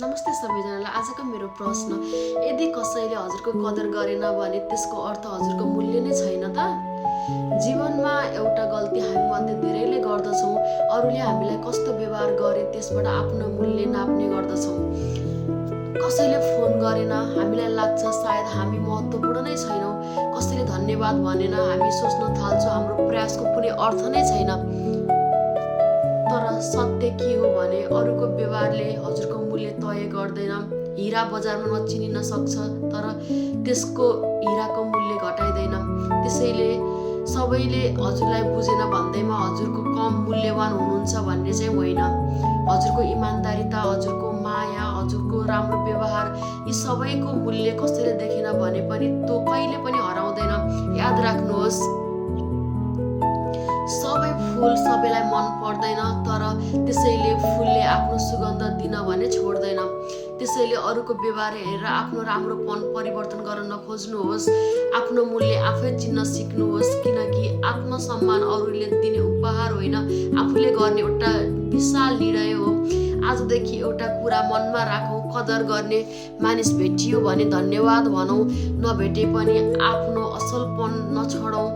नमस्ते सबैजनालाई। आजको मेरो प्रश्न, यदि कसैले हजुरको कदर गरेन भने त्यसको अर्थ हजुरको मूल्य नै छैन त? जीवनमा एउटा गल्ती हामीमध्ये धेरैले गर्दछौँ। अरूले हामीलाई कस्तो व्यवहार गरे त्यसबाट आफ्नो मूल्य नाप्ने गर्दछौँ। कसैले फोन गरेन, हामीलाई लाग्छ सायद हामी महत्त्वपूर्ण नै छैनौँ। कसैले धन्यवाद भनेन, हामी सोच्न थाल्छौँ हाम्रो प्रयासको कुनै अर्थ नै छैन। तर सत्य के हो भने अरूको व्यवहारले हजुरको मूल्य तय गर्दैन। हिरा बजारमा नचिनिन सक्छ तर त्यसको हिराको मूल्य घटाइदैन। त्यसैले सबैले हजुरलाई बुझेन भन्दैमा हजुरको कम मूल्यवान हुनुहुन्छ भन्ने चाहिँ होइन। हजुरको इमान्दारिता, हजुरको माया, हजुरको राम्रो व्यवहार, यी सबैको मूल्य कसैले देखेन भने पनि त्यो कहिले पनि हराउँदैन। याद राख्नुहोस्, सबै फुल सबैलाई मन पर्दैन, तर त्यसैले फुलले आफ्नो सुगन्ध दिन भने छोड्दैन। त्यसैले अरूको व्यवहार हेरेर आफ्नो राम्रोपन परिवर्तन गर्न नखोज्नुहोस्। आफ्नो मूल्य आफै चिन्न सिक्नुहोस्, किनकि आत्मसम्मान अरूले दिने उपहार होइन, आफूले गर्ने एउटा विशाल निर्णय हो। आजदेखि एउटा कुरा मनमा राखौँ, कदर गर्ने मानिस भेटियो भने धन्यवाद भनौँ, नभेटे पनि आफ्नो असलपन नछोडौँ।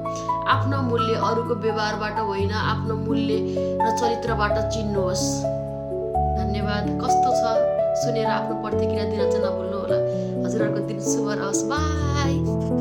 आफ्नो मूल्य अरूको व्यवहारबाट होइन, आफ्नो मूल्य र चरित्रबाट चिन्नुहोस्। धन्यवाद। कस्तो छ सुनेर आफ्नो प्रतिक्रिया दिन चाहिँ नभुल्नु होला। हजुरहरूको दिन शुभ रहोस्। बाई।